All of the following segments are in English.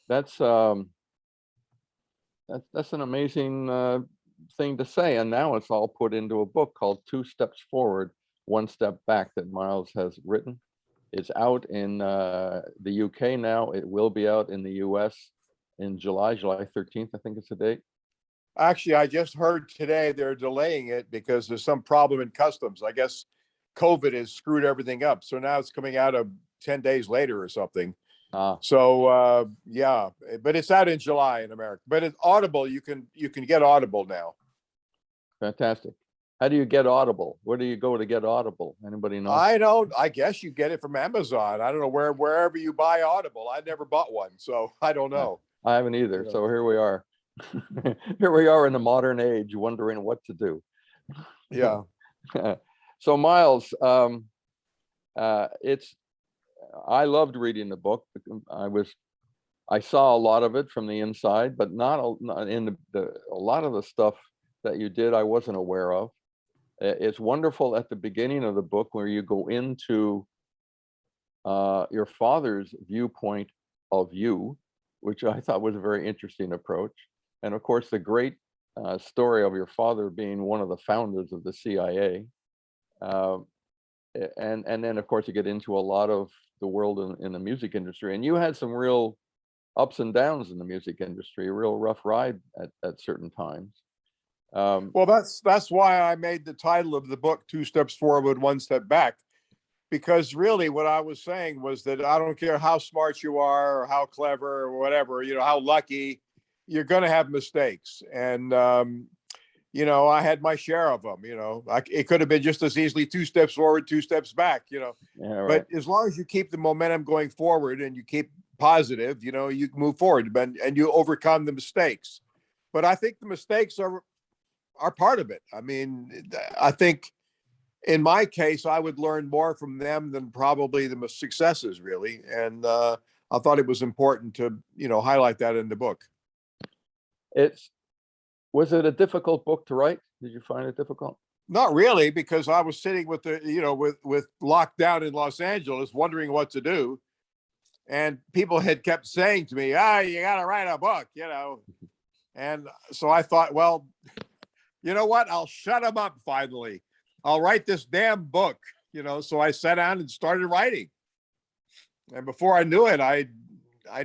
That's that's an amazing thing to say, and now it's all put into a book called Two Steps Forward, One Step Back that Miles has written. It's out in the UK now. It will be out in the US in July 13th, I think it's the date. Actually, I just heard today they're delaying it because there's some problem in customs. I guess COVID has screwed everything up. So now it's coming out 10 days later or something. So yeah, but it's out in July in America. But it's Audible. You can get Audible now. Fantastic. How do you get Audible? Where do you go to get Audible? Anybody know? I don't. I guess you get it from Amazon. I don't know wherever you buy Audible. I never bought one, so I don't know. I haven't either. So here we are. Here we are in the modern age, wondering what to do. Yeah. So Miles, I loved reading the book. I saw a lot of it from the inside, but not in a lot of the stuff that you did I wasn't aware of. It's wonderful at the beginning of the book where you go into your father's viewpoint of you, which I thought was a very interesting approach. And of course, the great story of your father being one of the founders of the CIA. And then, of course, you get into a lot of the world in the music industry. And you had some real ups and downs in the music industry, a real rough ride at certain times. Well, that's why I made the title of the book, Two Steps Forward, One Step Back, because really what I was saying was that I don't care how smart you are or how clever or whatever, how lucky, you're going to have mistakes. And, I had my share of them, it could have been just as easily 2 steps forward, 2 steps back, Yeah, right. But as long as you keep the momentum going forward and you keep positive, you can move forward and you overcome the mistakes. But I think the mistakes are part of it. I mean, I think in my case, I would learn more from them than probably the successes, really. And I thought it was important to, highlight that in the book. Was it a difficult book to write? Did you find it difficult? Not really, because I was sitting with with lockdown in Los Angeles, wondering what to do. And people had kept saying to me, you got to write a book, And so I thought, well, you know what? I'll shut them up finally. I'll write this damn book, So I sat down and started writing. And before I knew it, I'd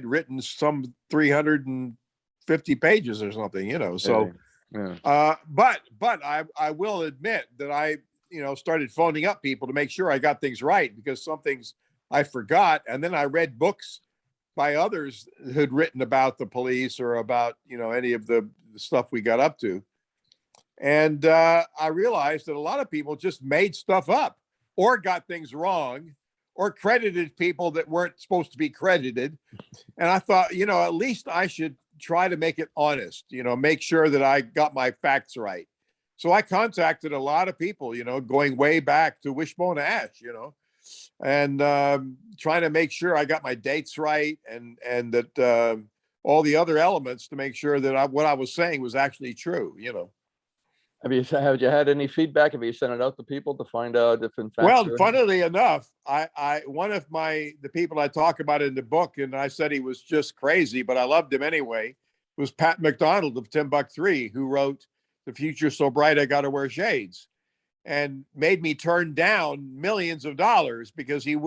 written some 350 pages or something, So, yeah. But I will admit that I, started phoning up people to make sure I got things right, because some things I forgot. And then I read books by others who'd written about the police or about, any of the stuff we got up to. And I realized that a lot of people just made stuff up or got things wrong or credited people that weren't supposed to be credited. And I thought, at least I should try to make it honest, make sure that I got my facts right. So I contacted a lot of people, going way back to Wishbone Ash, and trying to make sure I got my dates right and that all the other elements to make sure that what I was saying was actually true, Have you had any feedback? Have you sent it out to people to find out if in fact? Well, funnily enough, one of the people I talk about in the book, and I said he was just crazy, but I loved him anyway, was Pat McDonald of Timbuk3, who wrote "The Future's So Bright I Gotta Wear Shades," and made me turn down millions of dollars because he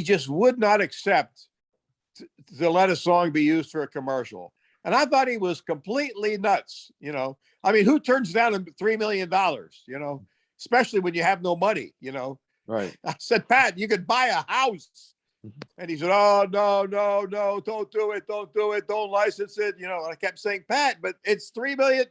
just would not accept to let a song be used for a commercial. And I thought he was completely nuts, I mean, who turns down $3 million, especially when you have no money, Right. I said, Pat, you could buy a house. And he said, oh, no, don't do it. Don't license it. And I kept saying, Pat, but it's $3 million,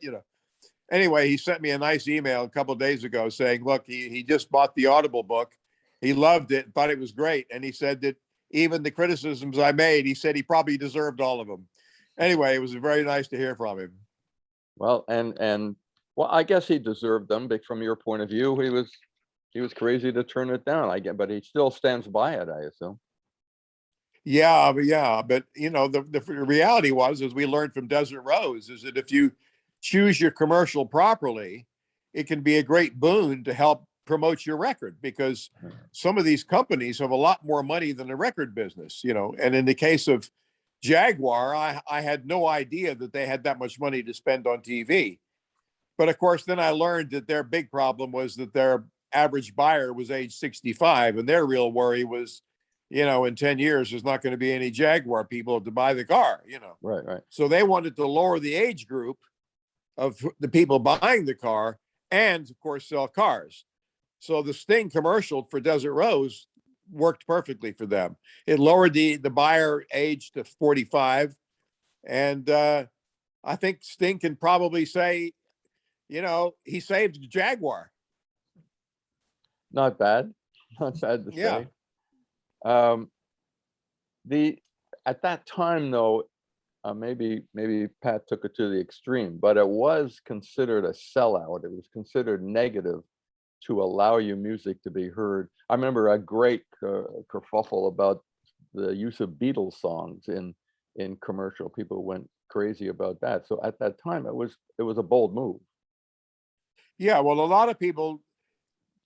Anyway, he sent me a nice email a couple of days ago saying, look, he just bought the Audible book. He loved it, thought it was great. And he said that even the criticisms I made, he said he probably deserved all of them. Anyway, it was very nice to hear from him. Well, and I guess he deserved them, but from your point of view, he was crazy to turn it down. I get, but he still stands by it, I assume. Yeah, but the reality was, as we learned from Desert Rose, is that if you choose your commercial properly, it can be a great boon to help promote your record, because some of these companies have a lot more money than the record business, and in the case of Jaguar, I had no idea that they had that much money to spend on TV. But of course, then I learned that their big problem was that their average buyer was age 65, and their real worry was, in 10 years, there's not going to be any Jaguar people to buy the car. Right, right. So they wanted to lower the age group of the people buying the car and, of course, sell cars. So the Sting commercial for Desert Rose worked perfectly for them. It lowered the buyer age to 45. And I think Sting can probably say, he saved the Jaguar. Not bad. Not bad to Yeah. say. At that time, though, maybe Pat took it to the extreme, but it was considered a sellout. It was considered negative to allow your music to be heard. I remember a great kerfuffle about the use of Beatles songs in commercial. People went crazy about that. So at that time, it was a bold move. Yeah, well, a lot of people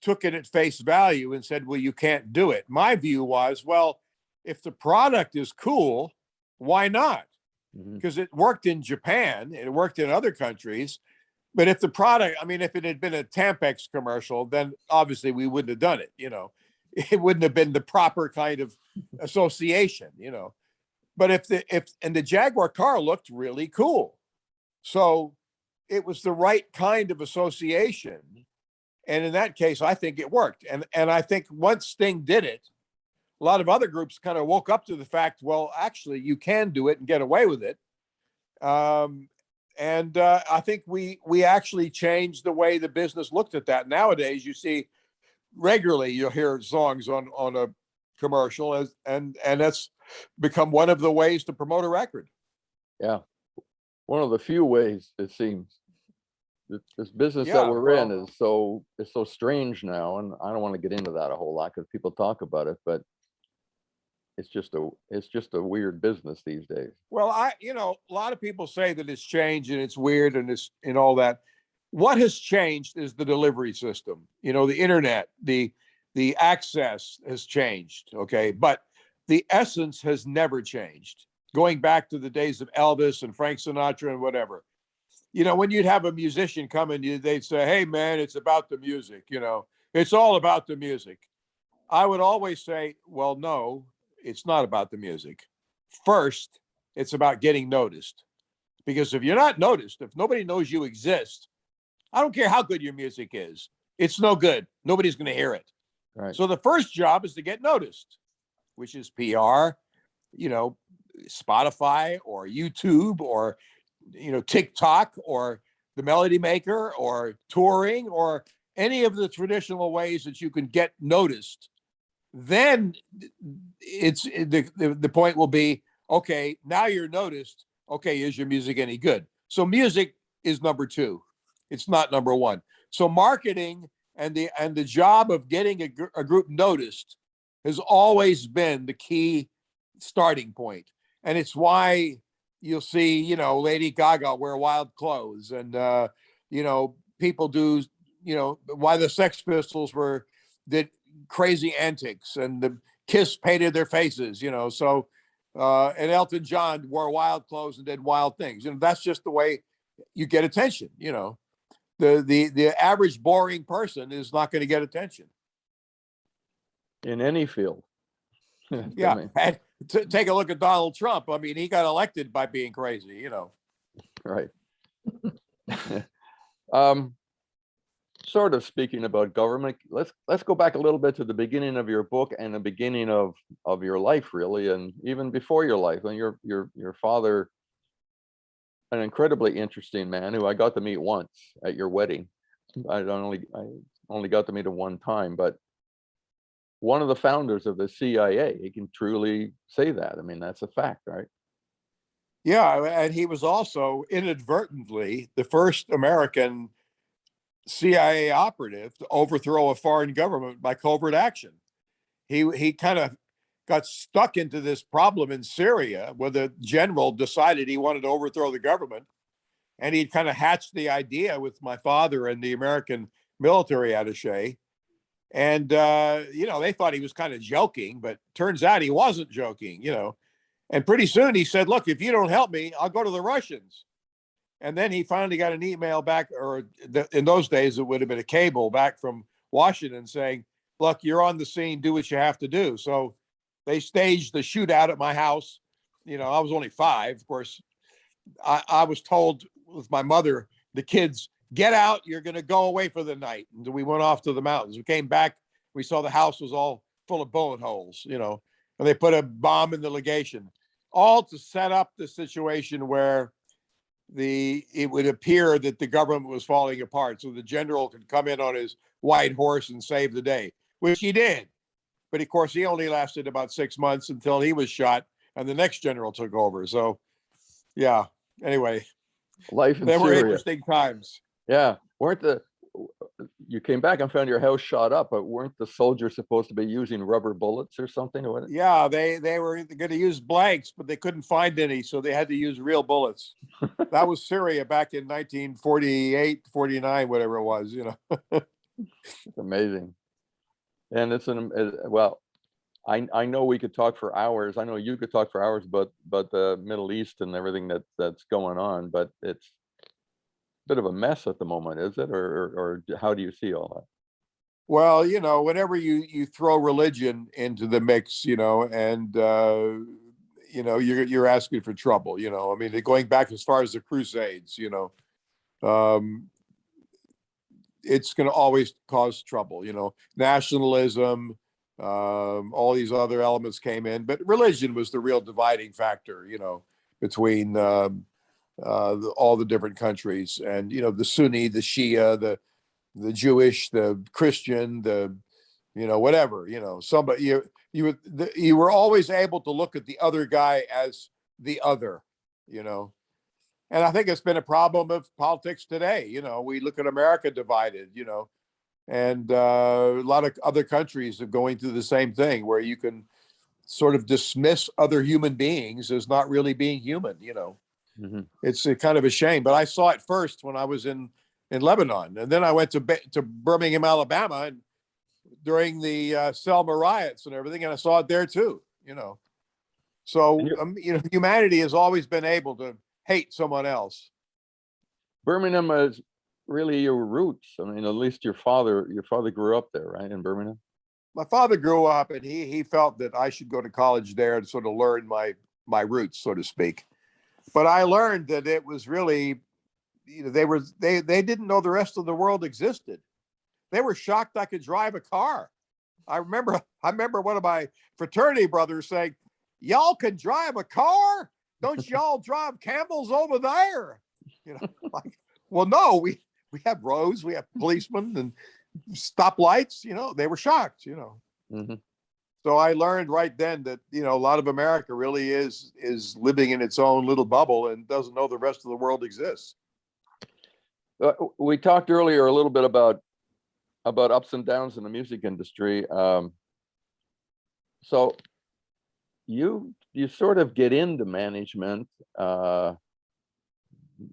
took it at face value and said, well, you can't do it. My view was, well, if the product is cool, why not? Because it worked in Japan, it worked in other countries. But if the product, if it had been a Tampax commercial, then obviously we wouldn't have done it. It wouldn't have been the proper kind of association. But if the Jaguar car looked really cool, so it was the right kind of association. And in that case, I think it worked. And I think once Sting did it, a lot of other groups kind of woke up to the fact, well, actually, you can do it and get away with it. And I think we actually changed the way the business looked at that. Nowadays, you see regularly, you'll hear songs on a commercial, and that's become one of the ways to promote a record. Yeah, one of the few ways, it seems. This business that we're in is so strange now, and I don't want to get into that a whole lot because people talk about it, but it's just a weird business these days. Well, a lot of people say that it's changed and it's weird and it's and all that. What has changed is the delivery system. The internet, the access has changed. Okay, but the essence has never changed. Going back to the days of Elvis and Frank Sinatra and whatever. When you'd have a musician come in, they'd say, hey, man, it's about the music. It's all about the music. I would always say, well, no, it's not about the music. First, it's about getting noticed. Because if you're not noticed, if nobody knows you exist, I don't care how good your music is. It's no good. Nobody's going to hear it. Right. So the first job is to get noticed, which is PR, Spotify or YouTube or TikTok or the Melody Maker or touring or any of the traditional ways that you can get noticed. Then it's the point will be, okay, now you're noticed. Okay, is your music any good? So music is number two. It's not number one. So marketing and the job of getting a group noticed has always been the key starting point. And it's why you'll see, Lady Gaga wear wild clothes, and people do, why the Sex Pistols did crazy antics, and the Kiss painted their faces, so and Elton John wore wild clothes and did wild things. That's just the way you get attention. The average boring person is not going to get attention in any field. Yeah. And take a look at Donald Trump. He got elected by being crazy, Right. Sort of speaking about government, let's go back a little bit to the beginning of your book and the beginning of your life, really, and even before your life. And your father, an incredibly interesting man who I got to meet once at your wedding. I only got to meet him one time, but one of the founders of the CIA. He can truly say that. That's a fact, right? Yeah, and he was also inadvertently the first American CIA operative to overthrow a foreign government by covert action. He kind of got stuck into this problem in Syria where the general decided he wanted to overthrow the government. And he'd kind of hatched the idea with my father and the American military attaché. And, they thought he was kind of joking, but turns out he wasn't joking, And pretty soon he said, look, if you don't help me, I'll go to the Russians. And then he finally got an email back, or in those days, it would have been a cable back from Washington saying, look, you're on the scene, do what you have to do. So they staged the shootout at my house. You know, I was only 5. Of course, I was told with my mother, the kids, get out, you're going to go away for the night. And we went off to the mountains. We came back, we saw the house was all full of bullet holes, you know, and they put a bomb in the legation, all to set up the situation where it would appear that the government was falling apart, so the general could come in on his white horse and save the day, which he did. But of course, he only lasted about 6 months until he was shot and the next general took over. So, yeah. Anyway, Life in they were Syria. interesting times. Yeah. You came back and found your house shot up, but weren't the soldiers supposed to be using rubber bullets or something? Or what? Yeah, they were going to use blanks, but they couldn't find any, so they had to use real bullets. That was Syria back in 1948, 49, whatever it was, you know. It's amazing. And well, I know we could talk for hours. I know you could talk for hours, but the Middle East and everything that's going on, but it's a bit of a mess at the moment, is it? Or how do you see all that? Well, you know, whenever you throw religion into the mix, you know, and you know, you're asking for trouble, you know. I mean, going back as far as the Crusades, you know, it's going to always cause trouble, you know. Nationalism, all these other elements came in, but religion was the real dividing factor, you know, between all the different countries, and you know, the Sunni, the Shia, the Jewish, the Christian, the, you know, whatever, you know, somebody, you were always able to look at the other guy as the other, you know. And I think it's been a problem of politics today. You know, we look at America divided, you know, and a lot of other countries are going through the same thing, where you can sort of dismiss other human beings as not really being human, you know. Mm-hmm. It's a kind of a shame, but I saw it first when I was in Lebanon, and then I went to Birmingham, Alabama, and during the Selma riots and everything, and I saw it there too, you know. So you know, humanity has always been able to hate someone else. Birmingham is really your roots. I mean, at least your father grew up there, right, in Birmingham? My father grew up, and he felt that I should go to college there and sort of learn my roots, so to speak. But I learned that it was really, you know, they didn't know the rest of the world existed. They were shocked I could drive a car. I remember one of my fraternity brothers saying, "Y'all can drive a car? Don't y'all drive Camels over there?" You know, like, well, no, we have roads, we have policemen and stoplights. You know, they were shocked. You know, mm-hmm. So I learned right then that, you know, a lot of America really is living in its own little bubble and doesn't know the rest of the world exists. We talked earlier a little bit about ups and downs in the music industry. So you sort of get into management. I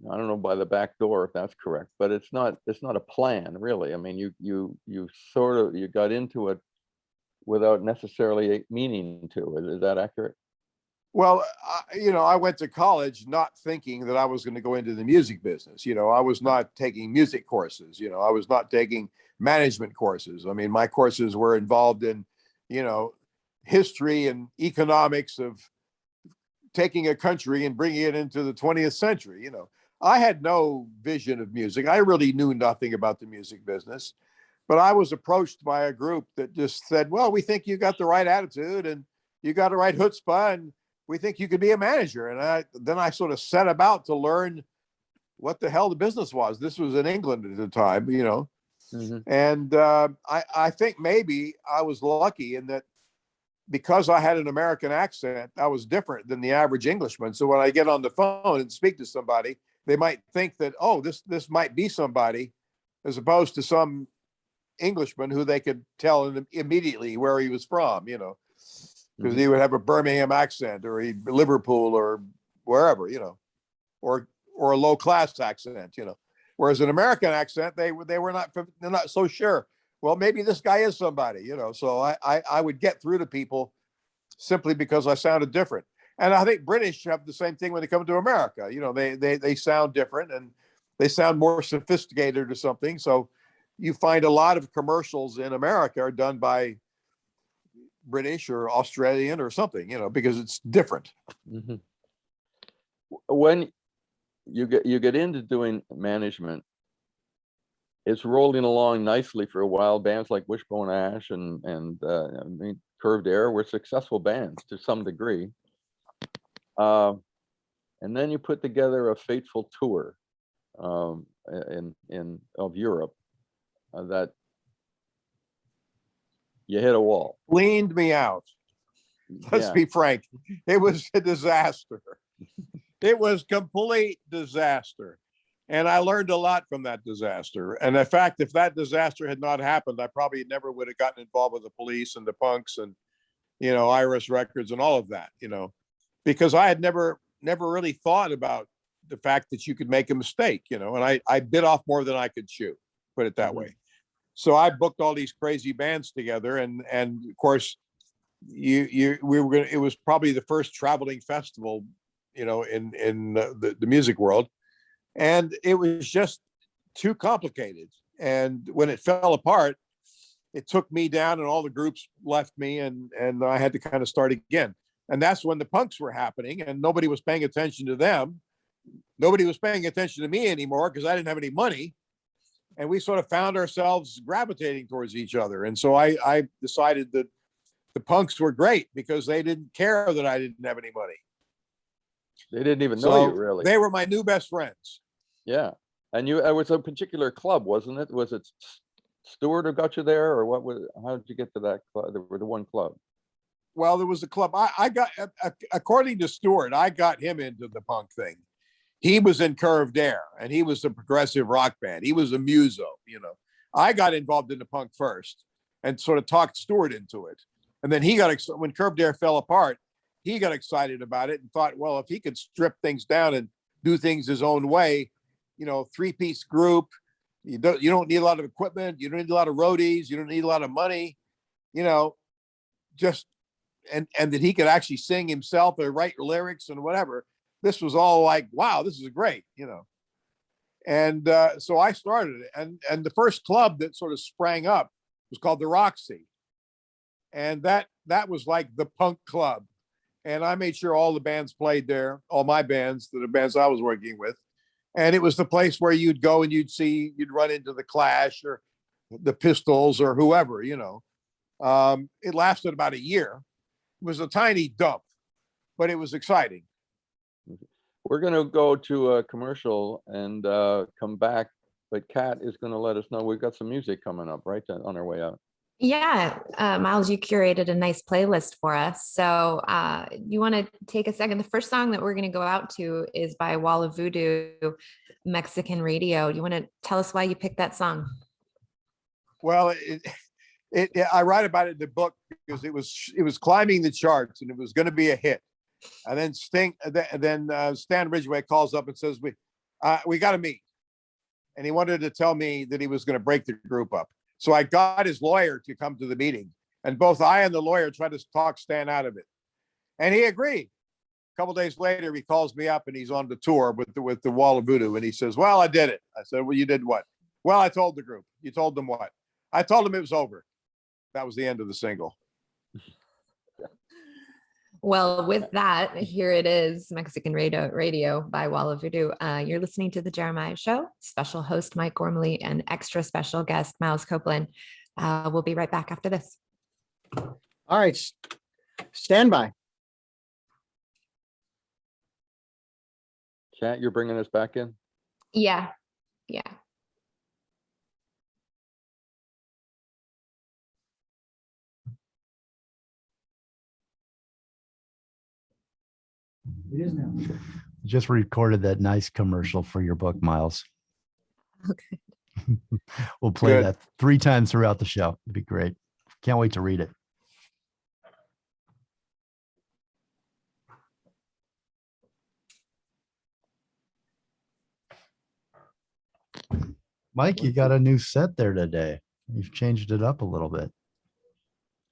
don't know, by the back door, if that's correct, but it's not a plan, really. I mean, you got into it without necessarily meaning to. Is that accurate? Well, you know, I went to college not thinking that I was going to go into the music business. You know, I was not taking music courses. You know, I was not taking management courses. I mean, my courses were involved in, you know, history and economics of taking a country and bringing it into the 20th century. You know, I had no vision of music. I really knew nothing about the music business, but I was approached by a group that just said, well, we think you got the right attitude and you got the right chutzpah, and we think you could be a manager. And then I sort of set about to learn what the hell the business was. This was in England at the time, you know. Mm-hmm. And I think maybe I was lucky in that because I had an American accent, I was different than the average Englishman. So when I get on the phone and speak to somebody, they might think that, oh, this might be somebody, as opposed to some Englishman who they could tell immediately where he was from, you know, because he would have a Birmingham accent, or Liverpool or wherever, you know, or a low class accent, you know. Whereas an American accent, they're not so sure. Well, maybe this guy is somebody, you know. So I would get through to people simply because I sounded different. And I think British have the same thing when they come to America. You know, they sound different and they sound more sophisticated or something. So you find a lot of commercials in America are done by British or Australian or something, you know, because it's different. Mm-hmm. When you get into doing management, it's rolling along nicely for a while. Bands like Wishbone Ash and I mean, Curved Air were successful bands to some degree. And then you put together a fateful tour in of Europe that you hit a wall. Cleaned me out. Let's be frank. It was a disaster. It was complete disaster. And I learned a lot from that disaster. And in fact, if that disaster had not happened, I probably never would have gotten involved with the Police and the Punks and, you know, Iris Records and all of that, you know, because I had never really thought about the fact that you could make a mistake, you know, and I bit off more than I could chew, put it that way. So I booked all these crazy bands together, and of course, we were gonna. It was probably the first traveling festival, you know, in the music world, and it was just too complicated. And when it fell apart, it took me down, and all the groups left me, and I had to kind of start again. And that's when the Punks were happening, and nobody was paying attention to them. Nobody was paying attention to me anymore because I didn't have any money. And we sort of found ourselves gravitating towards each other. And so I decided that the Punks were great because they didn't care that I didn't have any money. They didn't even know you, really. They were my new best friends. Yeah. And it was a particular club, wasn't it? Was it Stewart who got you there, or what was? How did you get to that club? The one club. Well, there was a club. I got, according to Stewart, I got him into the punk thing. He was in Curved Air, and he was a progressive rock band. He was a muso, you know. I got involved in the punk first and sort of talked Stewart into it. And then when Curved Air fell apart, he got excited about it and thought, well, if he could strip things down and do things his own way, you know, 3-piece group, you don't need a lot of equipment, you don't need a lot of roadies, you don't need a lot of money, you know, just and that he could actually sing himself or write lyrics and whatever. This was all like, wow, this is great, you know. And so I started it. And the first club that sort of sprang up was called the Roxy. And that was like the punk club. And I made sure all the bands played there, all my bands, the bands I was working with. And it was the place where you'd go and you'd run into the Clash or the Pistols or whoever, you know. It lasted about a year. It was a tiny dump, but it was exciting. We're going to go to a commercial and come back, but Kat is going to let us know we've got some music coming up right on our way out. Yeah, Miles, you curated a nice playlist for us. So you want to take a second? The first song that we're going to go out to is by Wall of Voodoo, Mexican Radio. You want to tell us why you picked that song? Well, I write about it in the book because it was climbing the charts and it was going to be a hit. And then Stan Ridgway calls up and says, we got to meet. And he wanted to tell me that he was going to break the group up. So I got his lawyer to come to the meeting, and both I and the lawyer tried to talk Stan out of it. And he agreed. A couple of days later, he calls me up and he's on the tour with the Wall of Voodoo. And he says, well, I did it. I said, well, you did what? Well, I told the group. You told them what? I told them it was over. That was the end of the single. Well, with that, here it is, Mexican Radio by Wall of Voodoo. You're listening to The Jeremiah Show, special host Mike Gormley and extra special guest Miles Copeland. We'll be right back after this. All right, stand by. Kat, you're bringing us back in? Yeah. It is now. Just recorded that nice commercial for your book, Miles. Okay. We'll play Good. that 3 times throughout the show. It'd be great. Can't wait to read it. Mike, you got a new set there today. You've changed it up a little bit.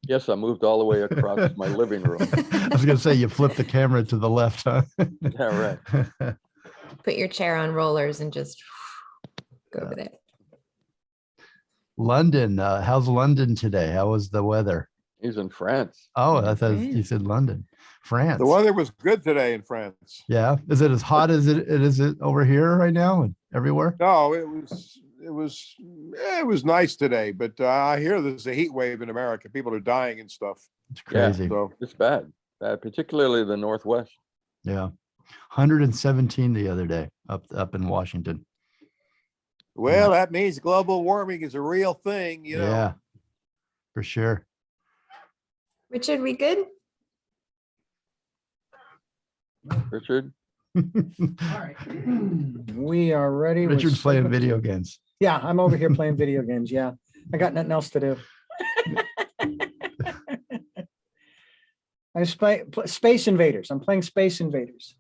Yes, I moved all the way across my living room. I was going to say, you flip the camera to the left, huh? Yeah, right. Put your chair on rollers and just go with it. London. How's London today? How was the weather? He's in France. Oh, In I thought you France. said London, France. The weather was good today in France. Yeah. Is it as hot as it is it over here right now and everywhere? No, it was nice today, but I hear there's a heat wave in America. People are dying and stuff. It's Yeah. crazy. So It's bad, particularly the Northwest. Yeah. 117 the other day up in Washington. well, that means global warming is a real thing, you know. Yeah, for sure. Richard, we good? Richard? All right. We are ready. with Richard's playing segment- video games. Yeah, I'm over here playing video games. Yeah, I got nothing else to do. Space Invaders. I'm playing Space Invaders.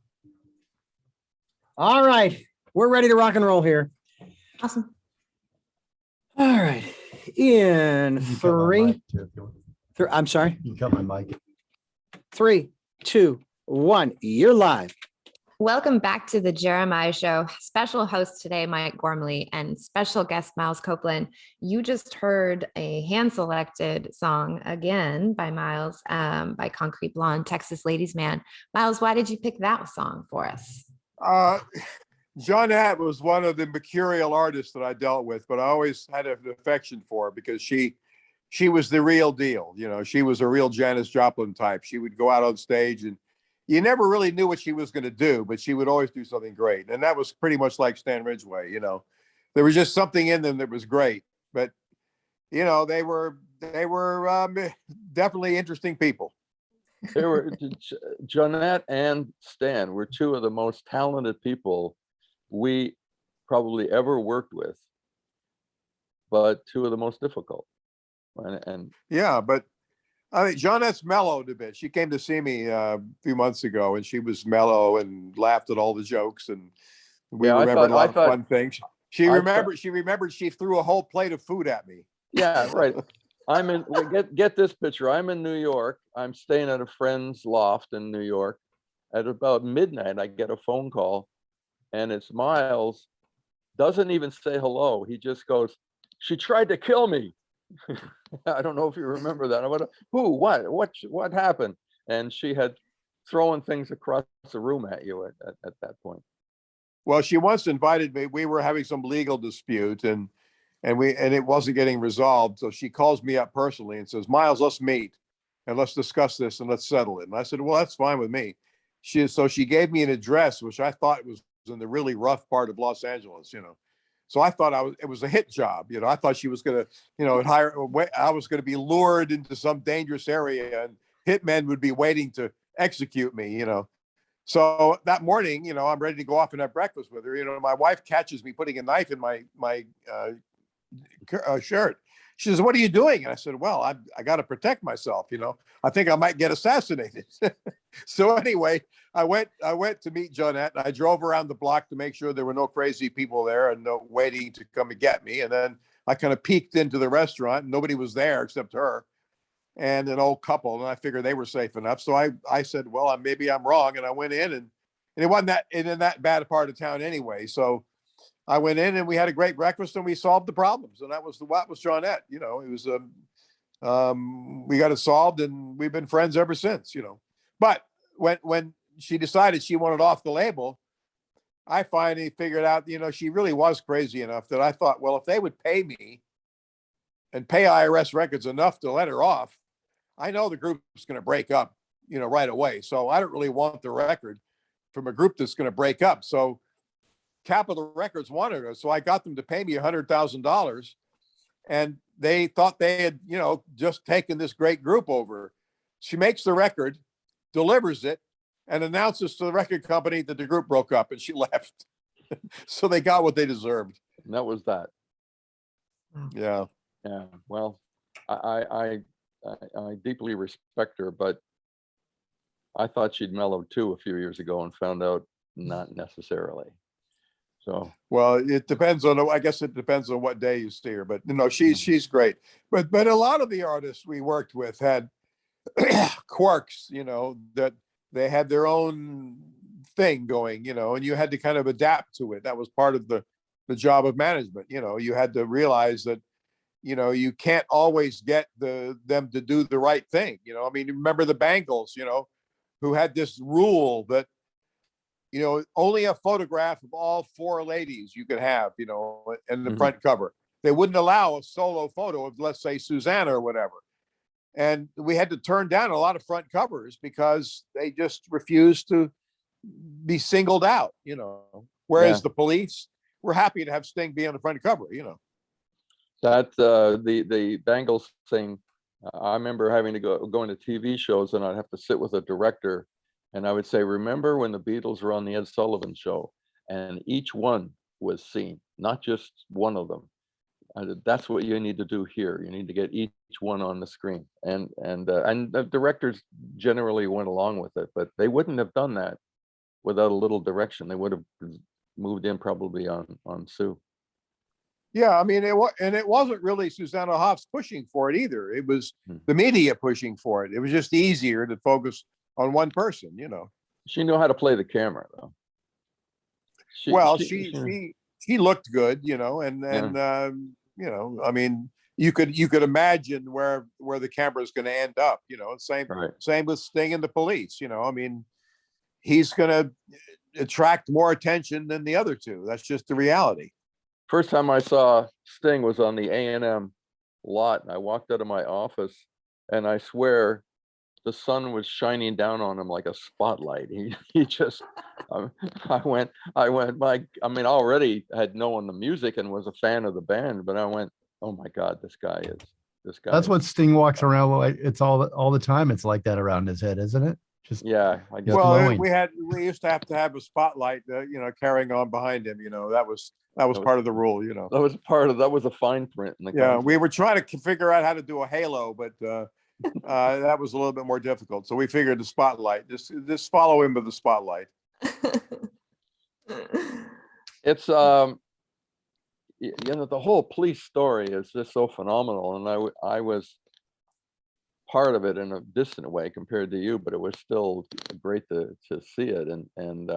All right, we're ready to rock and roll here. Awesome. All right, in You can cut my three, mic, too, if you want. I'm sorry, You can cut my mic. 3, 2, 1. You're live. Welcome back to the Jeremiah Show. Special host today, Mike Gormley, and special guest, Miles Copeland. You just heard a hand-selected song again by Miles, by Concrete Blonde, Texas Ladies Man. Miles, why did you pick that song for us? Johnette was one of the mercurial artists that I dealt with, but I always had an affection for her because she was the real deal. You know, she was a real Janis Joplin type. She would go out on stage and you never really knew what she was going to do, but she would always do something great. And that was pretty much like Stan Ridgway, you know. There was just something in them that was great. But, you know, they were definitely interesting people. They were Jeanette and Stan were two of the most talented people we probably ever worked with, but two of the most difficult. And Yeah, but I mean, Jeanette's mellowed a bit. She came to see me a few months ago, and she was mellow and laughed at all the jokes, and we Yeah, remembered a lot of thought- fun things. She remembered she threw a whole plate of food at me. yeah, right. I'm in. Get this picture. I'm in New York. I'm staying at a friend's loft in New York. At about midnight, I get a phone call, and it's Miles. Doesn't even say hello. He just goes, "She tried to kill me." I don't know if you remember that. I went, who? What happened? And she had thrown things across the room at you at that point. Well, she once invited me. We were having some legal dispute, and it wasn't getting resolved. So she calls me up personally and says, "Miles, let's meet and let's discuss this and let's settle it." And I said, "Well, that's fine with me." So she gave me an address, which I thought was in the really rough part of Los Angeles, you know. So I thought it was a hit job, you know. I thought she was going to, you know, I was going to be lured into some dangerous area, and hitmen would be waiting to execute me, you know. So that morning, you know, I'm ready to go off and have breakfast with her. You know, my wife catches me putting a knife in my shirt. She says, "What are you doing?" And I said, "Well, I got to protect myself. You know, I think I might get assassinated." So anyway, I went to meet Jeanette. I drove around the block to make sure there were no crazy people there and no waiting to come and get me. And then I kind of peeked into the restaurant, and nobody was there except her and an old couple, and I figured they were safe enough. So I said, "Well, maybe I'm wrong," and I went in, and it wasn't in that bad a part of town anyway. So I went in, and we had a great breakfast, and we solved the problems, and that was Jeanette. You know, it was we got it solved, and we've been friends ever since. You know, but when she decided she wanted off the label, I finally figured out, you know, she really was crazy enough that I thought, well, if they would pay me and pay IRS Records enough to let her off, I know the group's going to break up, you know, right away. So I don't really want the record from a group that's going to break up. So Capitol Records wanted her. So I got them to pay me $100,000. And they thought they had, you know, just taken this great group over. She makes the record, delivers it, and announces to the record company that the group broke up, and she left. So they got what they deserved. And that was that. Yeah. Yeah. Well, I deeply respect her, but I thought she'd mellowed too a few years ago and found out not necessarily. So Well, it depends on, I guess it depends on what day you see her, but she's great. But a lot of the artists we worked with had quirks, that they had their own thing going, and you had to kind of adapt to it. That was part of the job of management. You had to realize that, you can't always get them to do the right thing. I mean, remember the Bangles, who had this rule that, only a photograph of all four ladies you could have, in the front cover. They wouldn't allow a solo photo of, let's say, Susanna or whatever. And we had to turn down a lot of front covers because they just refused to be singled out, Whereas the Police were happy to have Sting be on the front cover, that the Bangles thing, I remember having to go into TV shows, and I'd have to sit with a director, and I would say, remember when the Beatles were on the Ed Sullivan Show, and each one was seen, not just one of them. That's what you need to do here. You need to get each one on the screen, and the directors generally went along with it, but they wouldn't have done that without a little direction. They would have moved in probably on Sue. Yeah, I mean, it wasn't really Susanna Hoffs pushing for it either. It was the media pushing for it. It was just easier to focus on one person, She knew how to play the camera, though. She looked good, and I mean, you could imagine where the camera's going to end up, same with Sting and the Police, I mean, he's going to attract more attention than the other two. That's just the reality. First time I saw Sting was on the A&M lot, and I walked out of my office, and I swear the sun was shining down on him like a spotlight. He just, I went, I mean, I already had known the music and was a fan of the band, but I went, oh my God, this guy. That's what Sting walks around like. It's all the time. It's like that around his head, isn't it? Just yeah, I guess. Well, glowing. we used to have a spotlight, carrying on behind him. That was part of the rule. That was a fine print in the contract. We were trying to figure out how to do a halo, but that was a little bit more difficult. So we figured the spotlight. Just follow him with the spotlight. It's the whole Police story is just so phenomenal, and I was part of it in a distant way compared to you, but it was still great to see it, and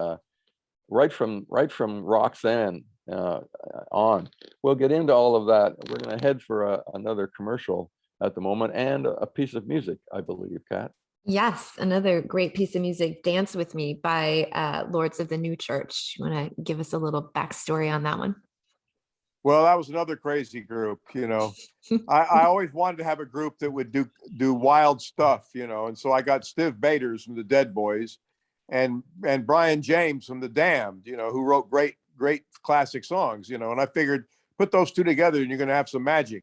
right from Roxanne on. We'll get into all of that. We're going to head for another commercial at the moment, and a piece of music, I believe, Kat. Yes, another great piece of music, Dance With Me by Lords of the New Church. You want to give us a little backstory on that one? Well, that was another crazy group, I always wanted to have a group that would do wild stuff, and so I got Steve Baders from the Dead Boys and Brian James from the Damned, who wrote great classic songs, and I figured put those two together and you're going to have some magic.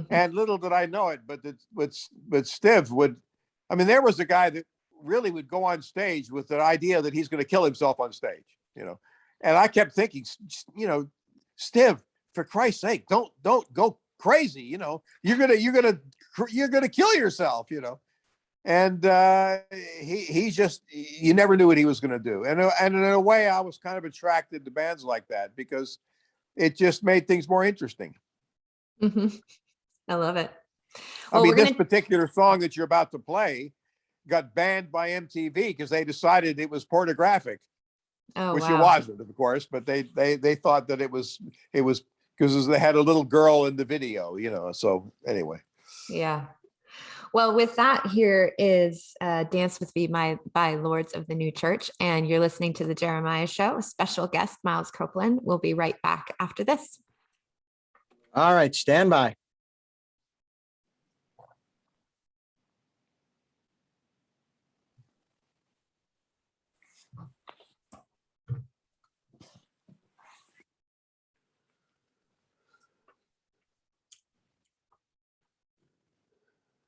And little did I know it, but Steve would, I mean, there was a guy that really would go on stage with the idea that he's going to kill himself on stage, and I kept thinking, Steve, for Christ's sake, don't go crazy, you're gonna kill yourself, and he just, you never knew what he was going to do, and in a way I was kind of attracted to bands like that because it just made things more interesting. I love it. Well, I mean, this particular song that you're about to play got banned by MTV because they decided it was pornographic. Which it wasn't, of course, but they thought that it was because they had a little girl in the video, so anyway. Yeah. Well, with that, here is Dance With Me by Lords of the New Church, and you're listening to The Jeremiah Show. Special guest, Miles Copeland. We'll be right back after this. All right, stand by.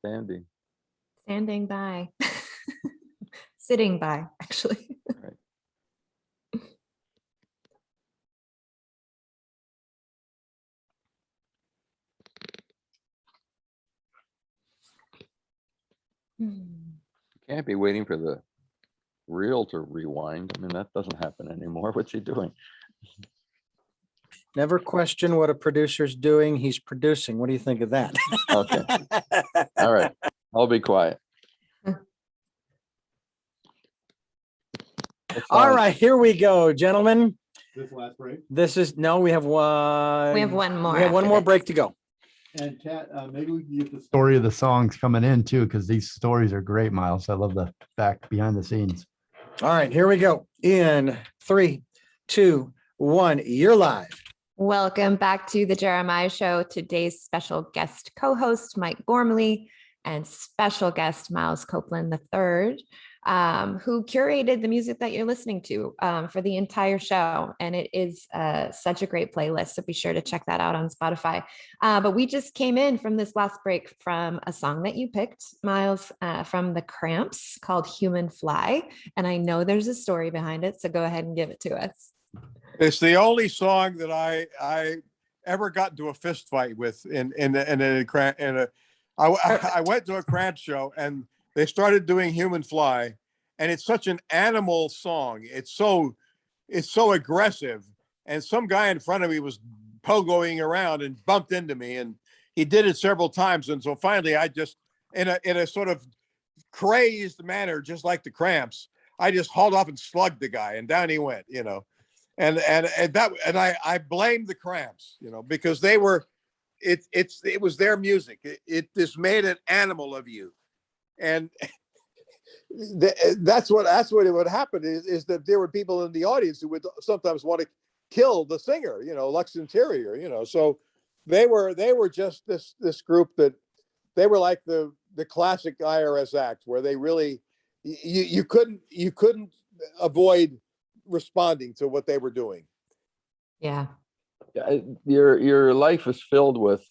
Standing by. Sitting by, actually. Right. Can't be waiting for the reel to rewind. I mean, that doesn't happen anymore. What's he doing? Never question what a producer's doing. He's producing. What do you think of that? Okay. All right. I'll be quiet. What All song? right, here we go, gentlemen. This last break. This is, no, we have one. We have one more. We have one after more this. break to go. And Kat, maybe we can get the story of the songs coming in too, because these stories are great, Miles. I love the back behind the scenes. All right, here we go. In 3, 2, 1, you're live. Welcome back to the Jeremiah Show. Today's special guest co-host, Mike Gormley, and special guest, Miles Copeland III, who curated the music that you're listening to for the entire show. And it is such a great playlist. So be sure to check that out on Spotify. But we just came in from this last break from a song that you picked, Miles, from the Cramps called Human Fly. And I know there's a story behind it. So go ahead and give it to us. It's the only song that I ever got into a fist fight with I went to a Cramp show and they started doing Human Fly, and it's such an animal song. It's so aggressive, and some guy in front of me was pogoing around and bumped into me, and he did it several times, and so finally I just in a sort of crazed manner, just like the Cramps, I just hauled off and slugged the guy, and down he went, you know. And I blamed the Cramps, you know, because they were, it was their music. It just made an animal of you, and that's what it would happen is that there were people in the audience who would sometimes want to kill the singer, you know, Lux Interior, you know. So they were just this group that they were like the classic IRS act where they really you couldn't avoid responding to what they were doing. Yeah. Your life is filled with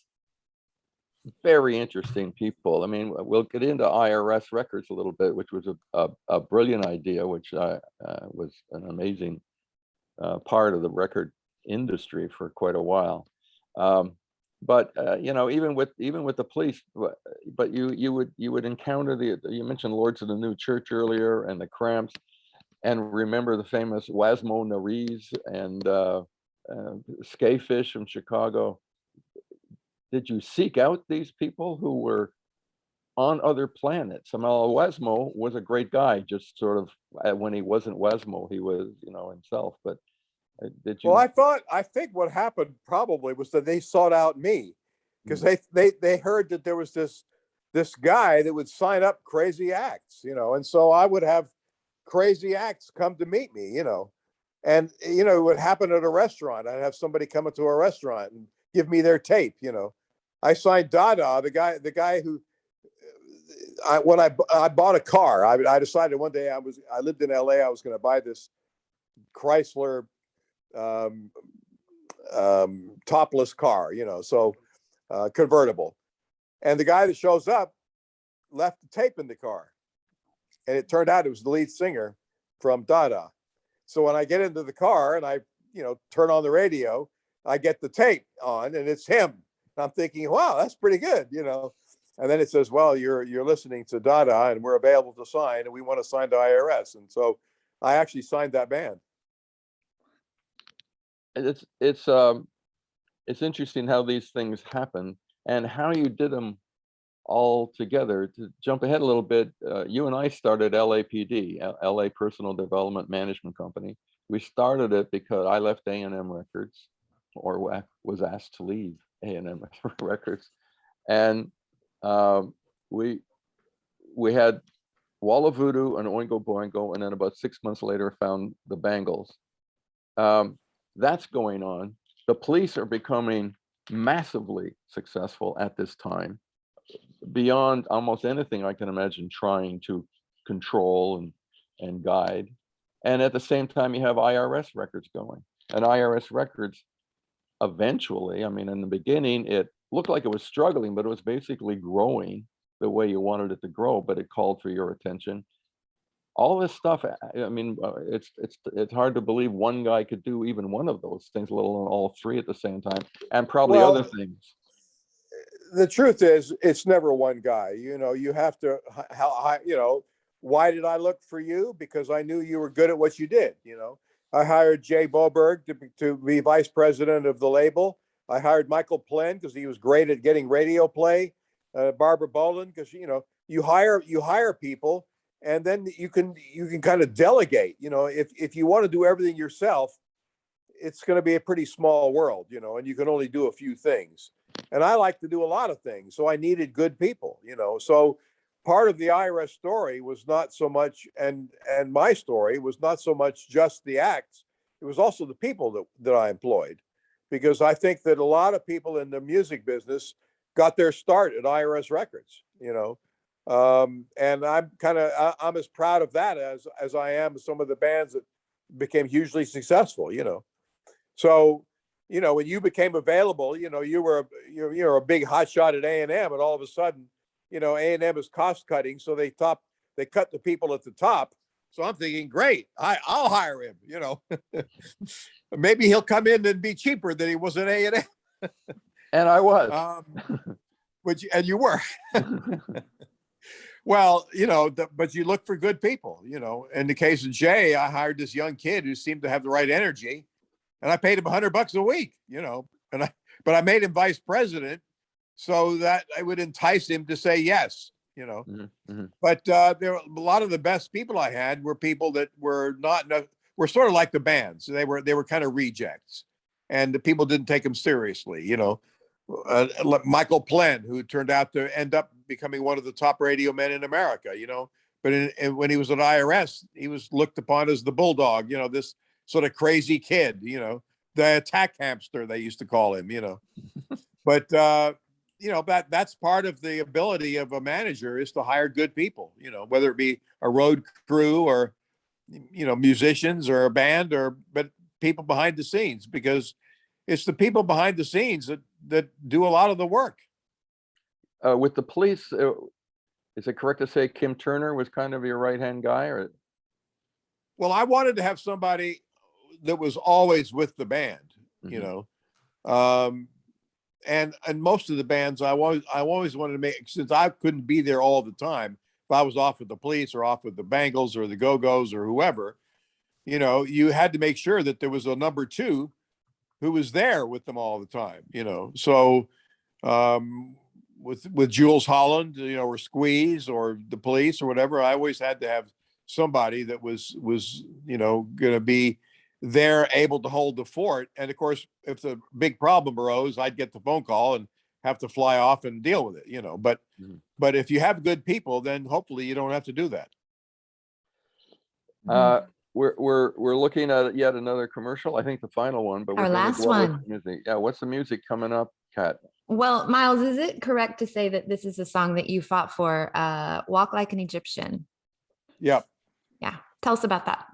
very interesting people. I mean, we'll get into IRS records a little bit, which was a brilliant idea, which was an amazing part of the record industry for quite a while. But you know, even with the police, but you would encounter you mentioned Lords of the New Church earlier and the Cramps. And remember the famous Wasmo Nariz and Scafish from Chicago. Did you seek out these people who were on other planets? I mean, Wasmo was a great guy, just sort of when he wasn't Wasmo, he was, you know, himself. But did you? Well, I think what happened probably was that they sought out me because they heard that there was this guy that would sign up crazy acts, you know, and so I would have crazy acts come to meet me, you know, and you know, it would happen at a restaurant. I'd have somebody come into a restaurant and give me their tape, you know. I signed Dada, the guy who when I bought a car, I decided one day I lived in LA, I was going to buy this Chrysler topless car, you know, so convertible, and the guy that shows up left the tape in the car. And it turned out it was the lead singer from Dada. So when I get into the car and I, you know, turn on the radio, I get the tape on and it's him. And I'm thinking, wow, that's pretty good, you know. And then it says, well, you're listening to Dada and we're available to sign and we want to sign to IRS. And so I actually signed that band. It's interesting how these things happen and how you did them all together. To jump ahead a little bit, you and I started LAPD, LA Personal Development Management Company. We started it because I left A&M Records, or was asked to leave A&M Records, and we had Wall of Voodoo and Oingo Boingo, and then about 6 months later found the Bangles. That's going on. The police are becoming massively successful at this time, beyond almost anything I can imagine trying to control and guide. And at the same time, you have IRS records going. And IRS records eventually, I mean, in the beginning, it looked like it was struggling, but it was basically growing the way you wanted it to grow, but it called for your attention. All this stuff, I mean, it's hard to believe one guy could do even one of those things, let alone all three at the same time, and probably other things. The truth is, it's never one guy. You know, you have to, you know, why did I look for you? Because I knew you were good at what you did, you know. I hired Jay Boberg to be vice president of the label. I hired Michael Plen because he was great at getting radio play. Barbara Boland, because you hire people, and then you can kind of delegate. If you want to do everything yourself, it's going to be a pretty small world, and you can only do a few things. And I like to do a lot of things, so I needed good people. So part of the IRS story was not so much, and my story was not so much just the acts. It was also the people that I employed, because I think that a lot of people in the music business got their start at IRS Records, and I'm as proud of that as I am some of the bands that became hugely successful, So, when you became available, you're a big hotshot at A&M, and all of a sudden, A&M is cost cutting, so they cut the people at the top. So I'm thinking, great, I'll hire him. Maybe he'll come in and be cheaper than he was at A&M. And I was. And you were. Well, but you look for good people. In the case of Jay, I hired this young kid who seemed to have the right energy, and I paid him $100 a week. But I made him vice president so that I would entice him to say yes. But there a lot of the best people I had were people that were were sort of like the bands. They were kind of rejects, and the people didn't take them seriously. Michael Plen, who turned out to end up becoming one of the top radio men in America. But when he was at IRS, he was looked upon as the bulldog. This sort of crazy kid. The attack hamster, they used to call him. But that's part of the ability of a manager, is to hire good people, whether it be a road crew or, musicians or a band, but people behind the scenes, because it's the people behind the scenes that do a lot of the work. With the police, is it correct to say Kim Turner was kind of your right-hand guy? Or? Well, I wanted to have somebody that was always with the band, and most of the bands I always wanted to make, since I couldn't be there all the time. If I was off with the police or off with the Bangles or the Go-Go's or whoever, you had to make sure that there was a number two who was there with them all the time. So with Jules Holland, or Squeeze or the Police or whatever, I always had to have somebody that was going to be there, able to hold the fort. And of course, if the big problem arose, I'd get the phone call and have to fly off and deal with it, but if you have good people, then hopefully you don't have to do that. We're looking at yet another commercial. I think the final one, but Our last one. Music. Yeah, what's the music coming up, Kat? Well, Miles, is it correct to say that this is a song that you fought for, Walk Like an Egyptian? Yep. Yeah. Tell us about that.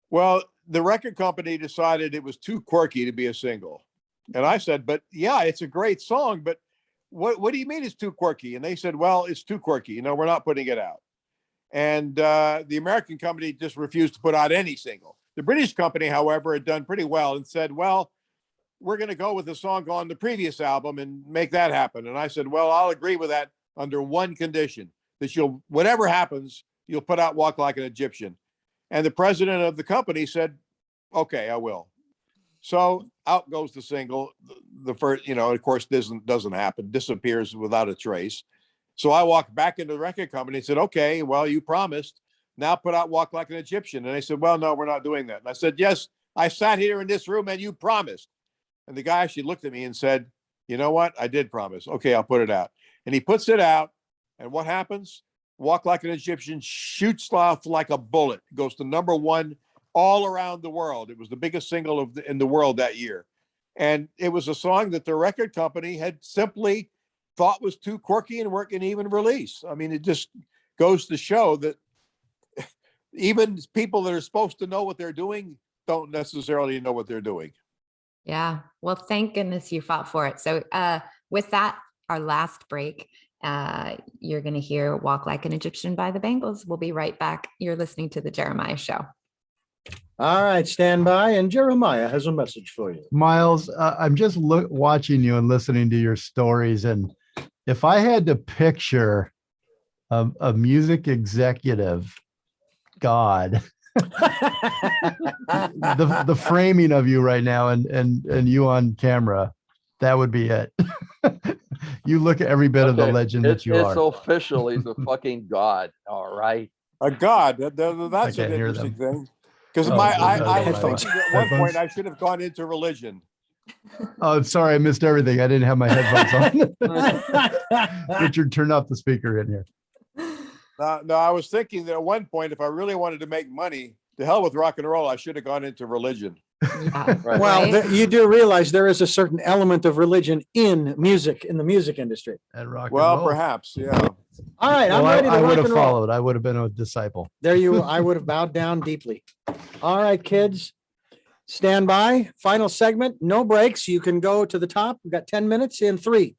Well, the record company decided it was too quirky to be a single. And I said, but yeah, it's a great song, but what do you mean it's too quirky? And they said, well, it's too quirky. We're not putting it out. And the American company just refused to put out any single. The British company, however, had done pretty well and said, well, we're going to go with the song on the previous album and make that happen. And I said, well, I'll agree with that under one condition, that whatever happens, you'll put out Walk Like an Egyptian. And the president of the company said, okay, I will. So out goes the single. The first, of course, doesn't happen, disappears without a trace. So I walked back into the record company and said, okay, well, you promised, now put out Walk Like an Egyptian. And they said, well, no, we're not doing that. And I said, yes, I sat here in this room and you promised. And the guy actually looked at me and said, you know what? I did promise. Okay, I'll put it out. And he puts it out. And what happens? Walk Like an Egyptian shoots off like a bullet. It goes to #1 all around the world. It was the biggest single in the world that year. And it was a song that the record company had simply thought was too quirky and weren't going to even release. I mean, it just goes to show that even people that are supposed to know what they're doing don't necessarily know what they're doing. Yeah. Well, thank goodness you fought for it. So with that, our last break, you're going to hear Walk Like an Egyptian by the Bangles. We'll be right back. You're listening to The Jeremiah Show. All right, stand by, and Jeremiah has a message for you. Miles, I'm just watching you and listening to your stories. And if I had to picture a music executive god The framing of you right now and you on camera, that would be it. You look at every bit of the Okay, legend that you it's are. official. He's a fucking god. All right. A god. That's I an can't hear interesting them. thing. Because Oh, I was headphones. thinking at one point Headphones. I should have gone into religion. Oh, sorry, I missed everything. I didn't have my headphones on. Richard, turn off the speaker in here. No, I was thinking that at one point, if I really wanted to make money, to hell with rock and roll, I should have gone into religion. Yeah, Right. Well, right? you do realize there is a certain element of religion in music, in the music industry. And rock and Well, roll. perhaps, yeah. All right, Well, I'm ready to I would rock have and roll. followed. I would have been a disciple. There I would have bowed down deeply. All right, kids, stand by. Final segment, no breaks. You can go to the top. We've got 10 minutes in 3,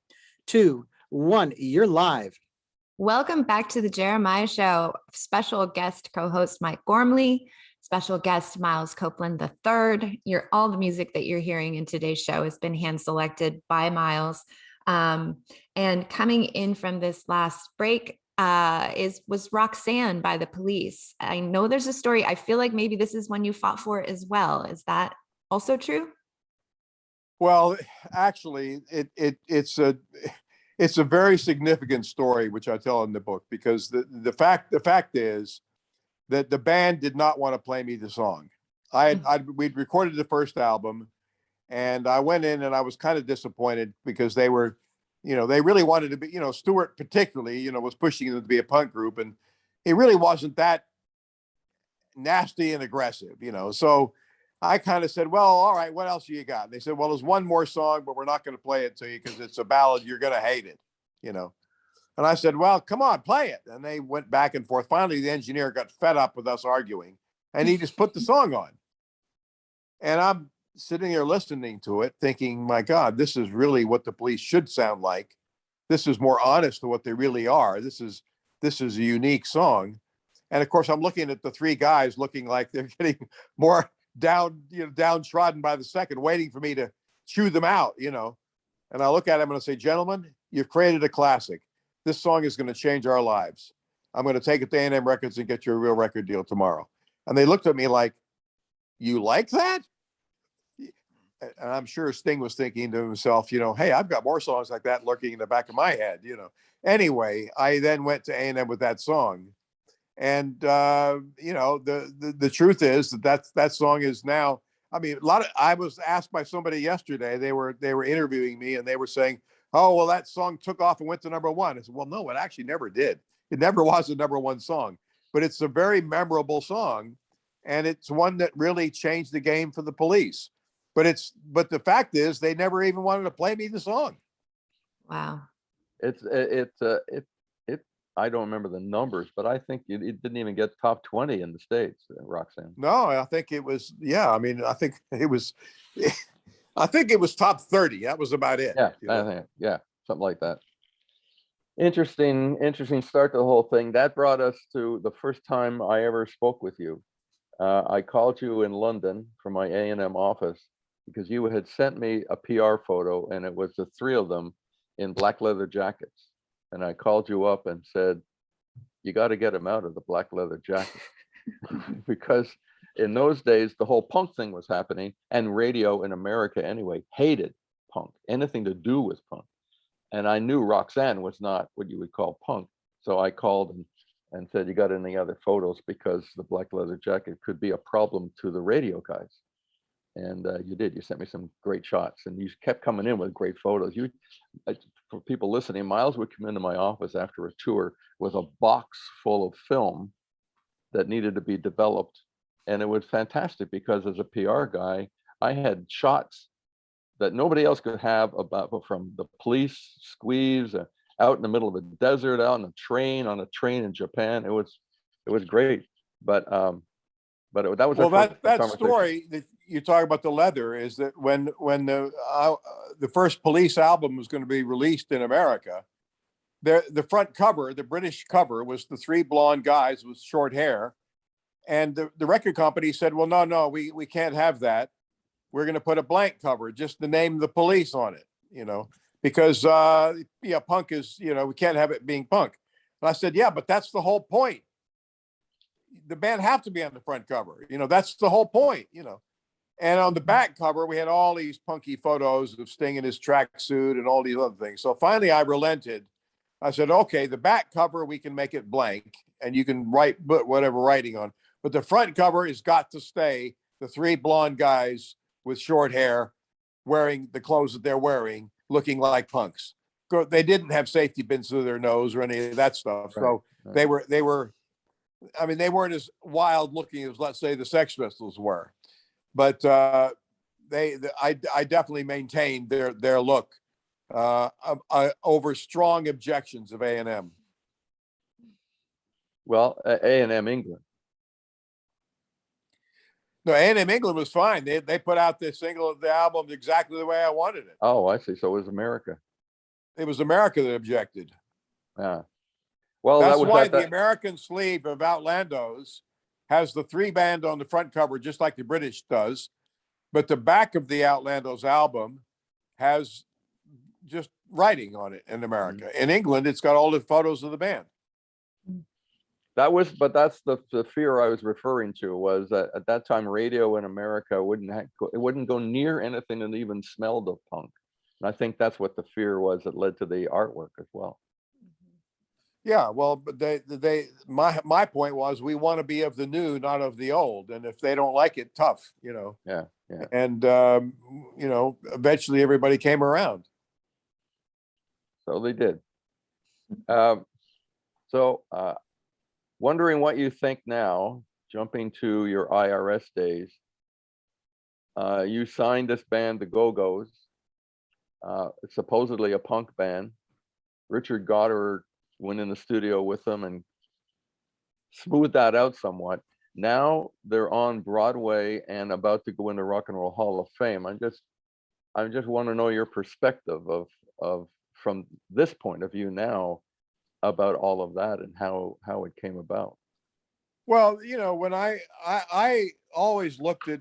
2, 1. You're live. Welcome back to the Jeremiah Show. Special guest co-host Mike Gormley, special guest Miles Copeland III. All the music that you're hearing in today's show has been hand selected by Miles. And coming in from this last break was Roxanne by The Police. I know there's a story. I feel like maybe this is one you fought for as well. Is that also true? Well, actually, it's a very significant story, which I tell in the book, because the fact is that the band did not want to play me the song. We'd recorded the first album, and I went in and I was kind of disappointed because they were, they really wanted to be, Stewart particularly, was pushing them to be a punk group, and he really wasn't that nasty and aggressive, So I kind of said, well, all right, what else do you got? And they said, well, there's one more song, but we're not going to play it to you because it's a ballad. You're going to hate it, And I said, well, come on, play it. And they went back and forth. Finally, the engineer got fed up with us arguing, and he just put the song on. And I'm sitting there listening to it thinking, my God, this is really what the Police should sound like. This is more honest to what they really are. This is a unique song. And of course, I'm looking at the three guys looking like they're getting more downtrodden by the second, waiting for me to chew them out, And I look at him and I say, gentlemen, you've created a classic. This song is going to change our lives. I'm going to take it to A&M Records and get you a real record deal tomorrow. And they looked at me like, you like that? And I'm sure Sting was thinking to himself, hey, I've got more songs like that lurking in the back of my head, Anyway, I then went to A&M with that song. And, the truth is that song is now, I was asked by somebody yesterday, they were interviewing me and they were saying, oh, well, that song took off and went to number one. I said, well, no, it actually never did. It never was a number one song, but it's a very memorable song. And it's one that really changed the game for the Police. But the fact is they never even wanted to play me the song. Wow. I don't remember the numbers, but I think it didn't even get top 20 in the States, Roxanne. No, I think it was, I think it was, I think it was top 30. That was about it. I think, something like that. Interesting start to the whole thing. That brought us to the first time I ever spoke with you. I called you in London from my A&M office because you had sent me a PR photo, and it was the three of them in black leather jackets. And I called you up and said, you got to get him out of the black leather jacket. Because in those days, the whole punk thing was happening, and radio in America anyway hated punk, anything to do with punk. And I knew Roxanne was not what you would call punk. So I called and said, you got any other photos? Because the black leather jacket could be a problem to the radio guys. And you did. You sent me some great shots, and you kept coming in with great photos. For people listening, Miles would come into my office after a tour with a box full of film that needed to be developed. And it was fantastic because as a PR guy, I had shots that nobody else could have from the Police, Squeeze, out in the middle of a desert, out on a train in Japan. It was great. But that was that story that you talk about, the leather, is that when the first Police album was going to be released in America, the front cover, the British cover, was the three blonde guys with short hair, and the record company said, well, no, we can't have that. We're going to put a blank cover, just the name of the Police on it, because punk is, we can't have it being punk. And I said, yeah, but that's the whole point. the band have to be on the front cover. That's the whole point. And on the back cover, we had all these punky photos of Sting in his tracksuit and all these other things. So finally, I relented. I said, okay, the back cover, we can make it blank and you can put whatever writing on. But the front cover has got to stay the three blonde guys with short hair wearing the clothes that they're wearing, looking like punks. They didn't have safety pins through their nose or any of that stuff. Right, So right. they were, I mean, they weren't as wild looking as, let's say, the Sex Pistols were. But I definitely maintained their look over strong objections of A&M. Well, A&M England. No, A&M England was fine. They put out this single of the album exactly the way I wanted it. Oh, I see. So it was America. It was America that objected. Yeah. Well, That's that was why the American sleeve of Outlandos has the 3-band on the front cover, just like the British does. But the back of the Outlandos album has just writing on it in America. Mm-hmm. In England, it's got all the photos of the band. But that's the fear I was referring to, was that at that time radio in America wouldn't go near anything that even smelled of punk. And I think that's what the fear was that led to the artwork as well. Yeah, well, but my point was, we want to be of the new, not of the old. And if they don't like it, tough. Yeah. And eventually everybody came around. So they did. Wondering what you think now, jumping to your IRS days. You signed this band, the Go-Go's, supposedly a punk band. Richard Goddard went in the studio with them and smoothed that out somewhat. Now they're on Broadway and about to go into Rock and Roll Hall of Fame. I just want to know your perspective of from this point of view now about all of that and how it came about. Well, when I always looked at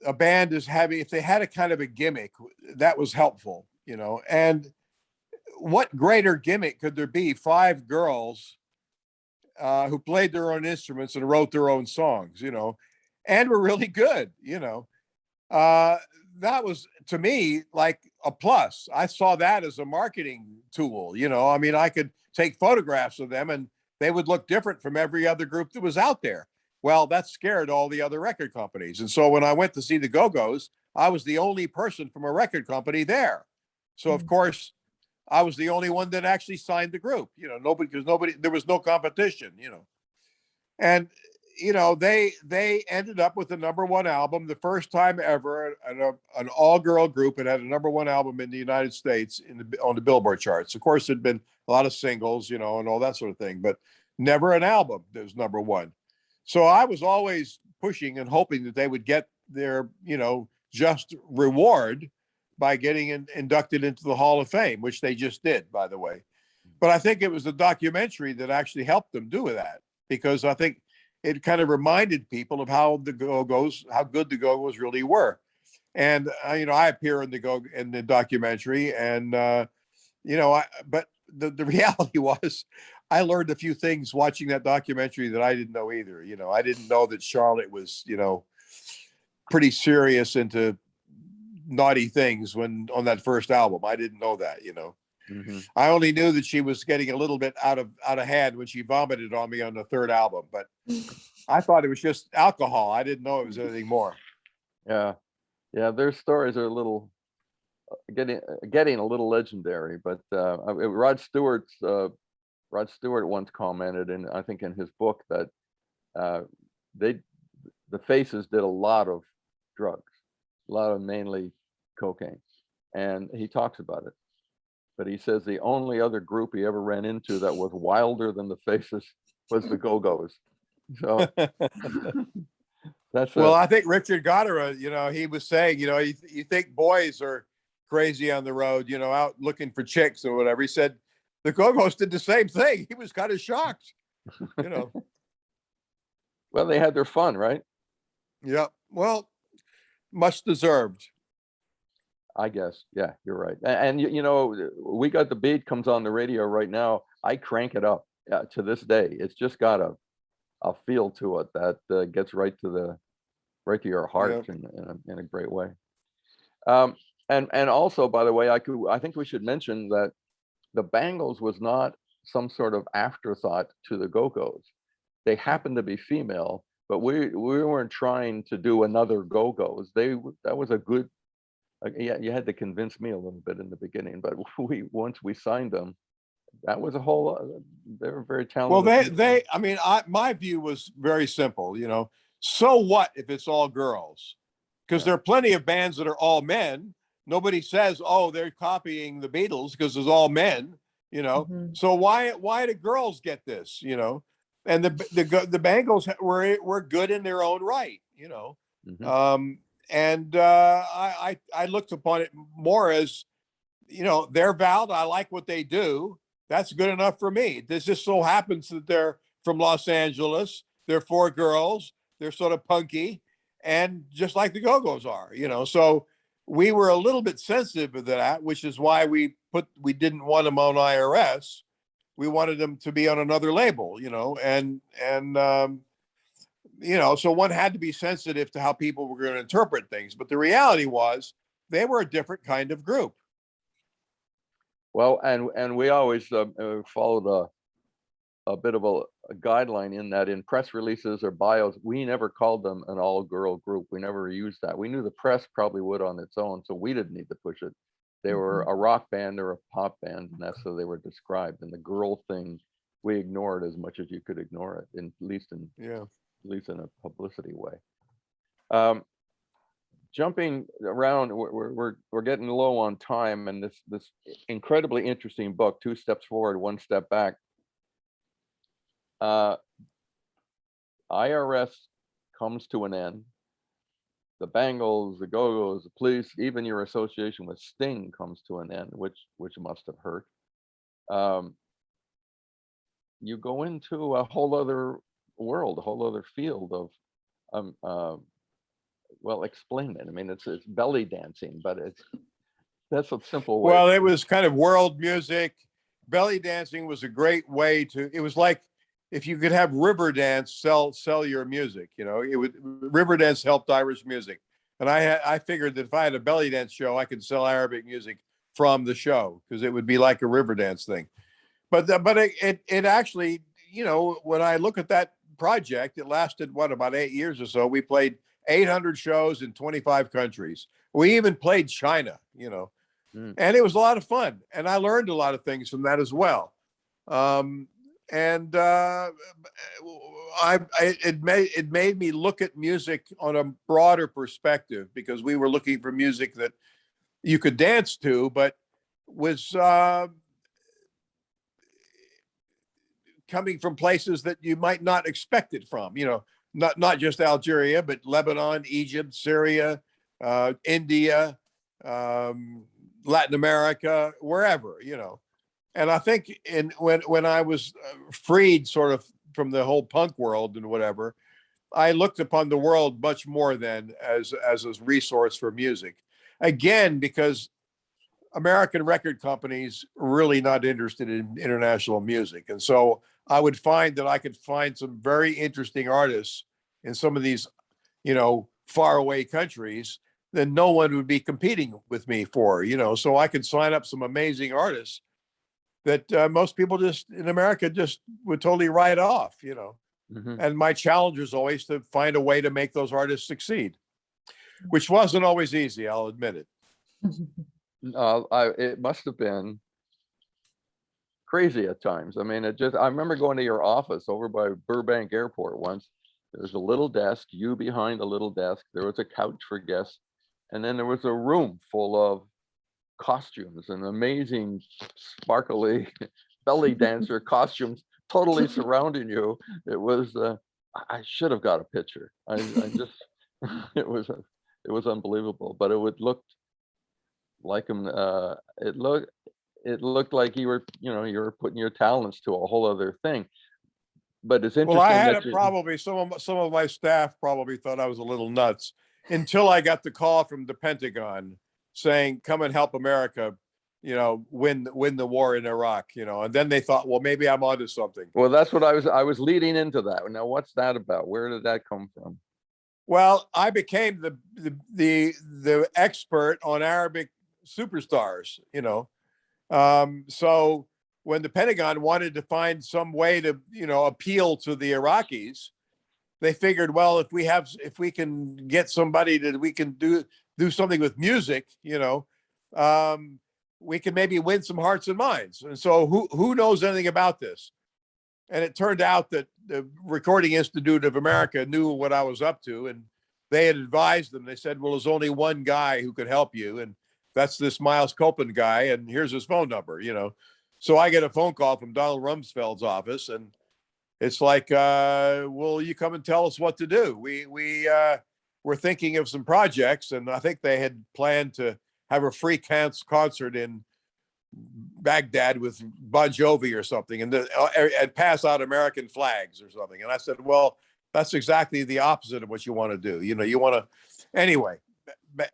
a band as having, if they had a kind of a gimmick, that was helpful, and what greater gimmick could there be? 5 girls who played their own instruments and wrote their own songs, and were really good, that was, to me, like a plus. I saw that as a marketing tool, I mean, I could take photographs of them and they would look different from every other group that was out there. Well, that scared all the other record companies. And so when I went to see the Go-Go's, I was the only person from a record company there. So of course, I was the only one that actually signed the group, nobody, there was no competition, and they ended up with the #1 album, the first time ever an all-girl group had a #1 album in the United States on the Billboard charts. Of course, there'd been a lot of singles, and all that sort of thing, but never an album that was #1. So I was always pushing and hoping that they would get their, just reward by getting inducted into the Hall of Fame, which they just did, by the way. But I think it was the documentary that actually helped them do that, because I think it kind of reminded people of how good the Go-Go's really were. And I appear in the documentary, and but the reality was, I learned a few things watching that documentary that I didn't know either. I didn't know that Charlotte was, pretty serious into naughty things when on that first album. I didn't know that, Mm-hmm. I only knew that she was getting a little bit out of hand when she vomited on me on the 3rd album, but I thought it was just alcohol. I didn't know it was anything more. Yeah. Their stories are a little getting a little legendary, but Rod Stewart once commented, and I think in his book, that the Faces did a lot of drugs, a lot of mainly cocaine, and he talks about it. But he says the only other group he ever ran into that was wilder than the Faces was the Go-Go's. So that's well, I think Richard Goddard, he was saying, you think boys are crazy on the road, out looking for chicks or whatever. He said the Go-Go's did the same thing. He was kind of shocked, Well, they had their fun, right? Yeah. Well, much deserved. I guess. Yeah, you're right. And We Got the Beat comes on the radio right now. I crank it up to this day. It's just got a feel to it that gets right to your heart Yeah. in a great way. And also, by the way, I think we should mention that the Bangles was not some sort of afterthought to the Go-Go's. They happened to be female, but we weren't trying to do another Go-Go's. That was a good. Yeah, you had to convince me a little bit in the beginning, but once we signed them, that was a whole. They were very Well, talented. people. I mean, my view was very simple, so what if it's all girls? Because Yeah. there are plenty of bands that are all men. Nobody says, oh, they're copying the Beatles because it's all men, Mhm. So why do girls get this, And the Bangles were good in their own right, Mhm. And I looked upon it more as, they're valid. I like what they do. That's good enough for me. This just so happens that they're from Los Angeles. They're 4 girls. They're sort of punky, and just like the Go-Go's are, So we were a little bit sensitive to that, which is why we didn't want them on IRS. We wanted them to be on another label, so one had to be sensitive to how people were going to interpret things. But the reality was they were a different kind of group. Well, and we always followed a bit of a guideline in that in press releases or bios, we never called them an all-girl group. We never used that. We knew the press probably would on its own, so we didn't need to push it. They were a rock band or a pop band, and that's how they were described. And the girl thing, we ignored as much as you could ignore it, at least in a publicity way. Jumping around, we're getting low on time, and this incredibly interesting book, 2 steps forward, 1 step back. IRS comes to an end. The Bangles, the Go-Go's, the police, even your association with Sting comes to an end, which must have hurt. You go into a whole other world, a whole other field of well, explain it. I mean, it's belly dancing, but that's a simple way. Well, it was kind of world music. Belly dancing was a great way it was like if you could have Riverdance sell your music, Riverdance helped Irish music. And I figured that if I had a belly dance show, I could sell Arabic music from the show because it would be like a Riverdance thing. But it actually, when I look at that project, it lasted about 8 years or so. We played 800 shows in 25 countries. We even played China, and it was a lot of fun. And I learned a lot of things from that as well. It made me look at music on a broader perspective because we were looking for music that you could dance to, but was coming from places that you might not expect it from, not just Algeria, but Lebanon, Egypt, Syria, India, Latin America, wherever, And I think when I was freed sort of from the whole punk world and whatever, I looked upon the world much more than as a resource for music. Again, because American record companies really not interested in international music. And so I would find that I could find some very interesting artists in some of these, faraway countries that no one would be competing with me for, so I could sign up some amazing artists that most people just in America just would totally write off, And my challenge was always to find a way to make those artists succeed, which wasn't always easy, I'll admit it. It must have been crazy at times. I mean, I remember going to your office over by Burbank Airport once. There was a little desk, you behind a little desk. There was a couch for guests. And then there was a room full of costumes and amazing sparkly belly dancer costumes totally surrounding you. It was, I should have got a picture. I just, it was unbelievable, but it looked like him. It looked like you were putting your talents to a whole other thing. But it's interesting. Well, I had probably some of my staff probably thought I was a little nuts until I got the call from the Pentagon saying, "Come and help America win the war in Iraq, and then they thought, well, maybe I'm onto something. Well, that's what I was leading into that. Now, what's that about? Where did that come from? Well, I became the expert on Arabic superstars, so when the Pentagon wanted to find some way to, appeal to the Iraqis, they figured, well, if we can get somebody that we can do something with music, we can maybe win some hearts and minds. And so who knows anything about this? And it turned out that the Recording Institute of America knew what I was up to, and they had advised them. They said, well, there's only one guy who could help you, and that's this Miles Copeland guy, and here's his phone number, So I get a phone call from Donald Rumsfeld's office, and it's like, will you come and tell us what to do? We're thinking of some projects, and I think they had planned to have a free concert in Baghdad with Bon Jovi or something, and pass out American flags or something. And I said, well, that's exactly the opposite of what you want to do. You want to, anyway,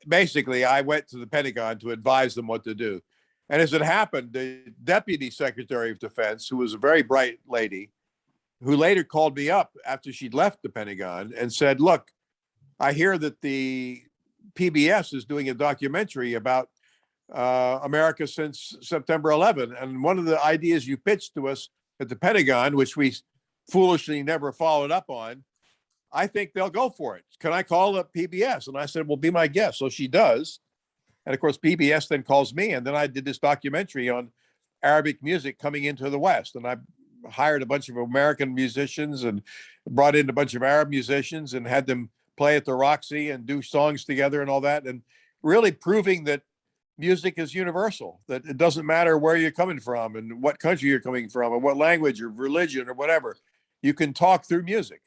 basically I went to the Pentagon to advise them what to do. And as it happened, the Deputy Secretary of Defense, who was a very bright lady, who later called me up after she'd left the Pentagon and said, look, I hear that the PBS is doing a documentary about America since September 11. And one of the ideas you pitched to us at the Pentagon, which we foolishly never followed up on, I think they'll go for it. Can I call up PBS? And I said, well, be my guest. So she does. And of course, PBS then calls me. And then I did this documentary on Arabic music coming into the West. And I hired a bunch of American musicians and brought in a bunch of Arab musicians and had them play at the Roxy and do songs together and all that. And really proving that music is universal, that it doesn't matter where you're coming from and what country you're coming from and what language or religion or whatever. You can talk through music.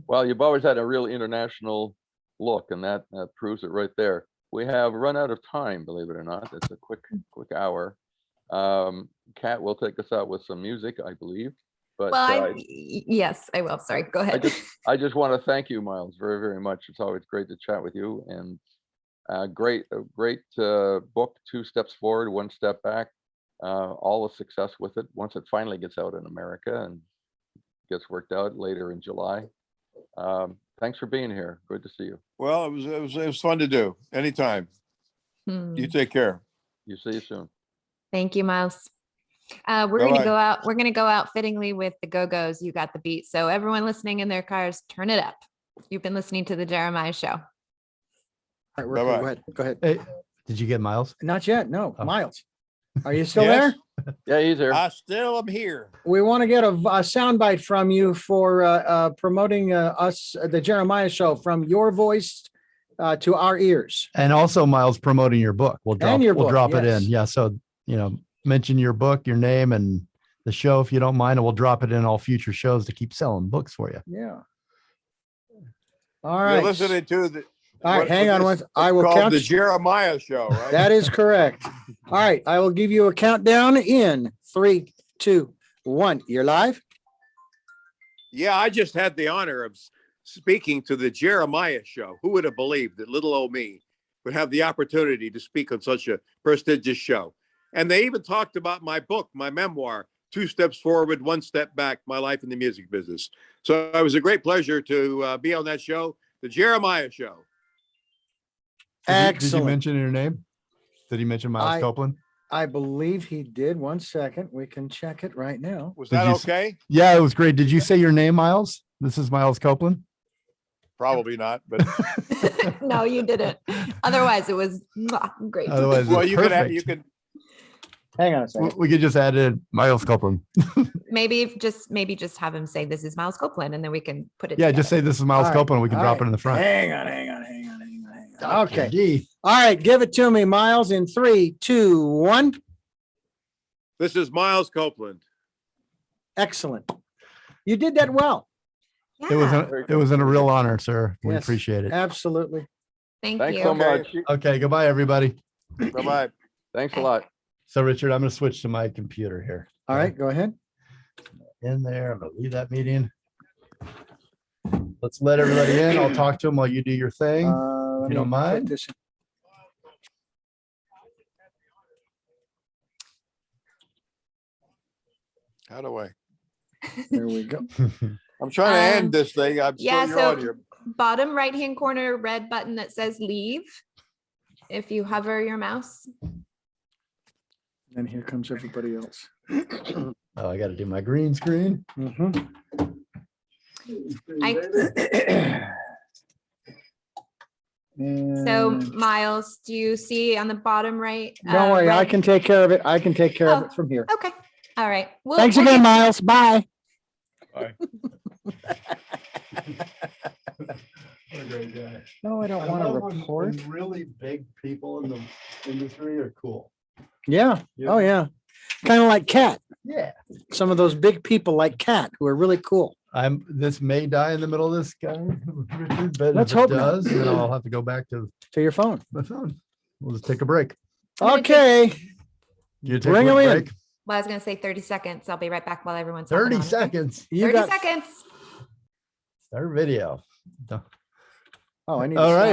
Well, you've always had a real international look, and that proves it right there. We have run out of time, believe it or not. It's a quick hour. Kat will take us out with some music, I believe. But Well, yes, I will. Sorry, go ahead. I just want to thank you, Miles, very, very much. It's always great to chat with you, and a great book, 2 steps forward, 1 step back. All the success with it once it finally gets out in America and gets worked out later in July. Thanks for being here. Good to see you. Well, it was fun to do. Anytime. You take care. You see you soon. Thank you, Miles. We're going to go out. We're going to go out fittingly with the Go-Go's. You got the beat. So everyone listening in their cars, turn it up. You've been listening to the Jeremiah Show. All right, we're cool. Go ahead. Hey, did you get Miles? Not yet. No, Oh. Miles. Are you still Yes. there? Yeah, he's here. I still am here. We want to get a soundbite from you for promoting us, the Jeremiah Show, from your voice to our ears. And also Miles promoting your book. We'll drop it yes. in. Yeah. So, mention your book, your name, and the show, if you don't mind, and we'll drop it in all future shows to keep selling books for you. Yeah. All right. You're listening to the. All right, hang on one. I will called count. the Jeremiah Show, right? That is correct. All right, I will give you a countdown in 3, 2, 1. You're live. Yeah, I just had the honor of speaking to the Jeremiah Show. Who would have believed that little old me would have the opportunity to speak on such a prestigious show? And they even talked about my book, my memoir, 2 Steps Forward, 1 Step Back, My Life in the Music Business. So it was a great pleasure to be on that show, the Jeremiah Show. Excellent. Did you mention your name? Did he mention Miles Copeland? I believe he did. 1 second. We can check it right now. Was that okay? Yeah, it was great. Did you say your name, Miles? This is Miles Copeland. Probably not, but No, you didn't. Otherwise, it was great. Otherwise, well, it's you could perfect. Hang on a second. We could just add in Miles Copeland. Maybe just have him say this is Miles Copeland, and then we can put it. Yeah, together. just say this is Miles All right, Copeland. We can all drop right. it in the front. Hang on. Okay. All right, give it to me, Miles, in 3, 2, 1. this is Miles Copeland. Excellent. You did that well. It was Yeah. it was a real honor, sir. We Yes. appreciate it. Absolutely. Thank Thanks you. so much. Okay, goodbye, everybody. Bye-bye. Thanks a lot. So, Richard, I'm going to switch to my computer here. All right, go ahead. In there, I'm going to leave that meeting. Let's let everybody in. I'll talk to them while you do your thing. Let you don't me put mind? this- How do I? There we go. I'm trying to end this thing. I'm Yeah, still your so audio. bottom right-hand corner, red button that says leave. If you hover your mouse. And here comes everybody else. Oh, I gotta do my green screen. Mhm. So And Miles, do you see on the bottom right? don't worry, I red- can take care of it. I can take care of Oh. it from here. Okay, all right. Well, Thanks we'll again, get- Miles. Bye. Bye. No, I don't want to report. Really big people in the industry are cool. Yeah. Oh, yeah. Kind of like Kat. Yeah. Some of those big people like Kat who are really cool. This may die in the middle of this guy, Richard, but Let's if it hope not. does, then I'll have to go back to To your phone. my phone. We'll just take a break. Okay. You take Bring a 'em quick in. break? Well, I was gonna say 30 seconds. I'll be right back while everyone's 30 hopping on, okay? seconds. You 30 got. seconds. Start video. Oh, I need. All to right. stop.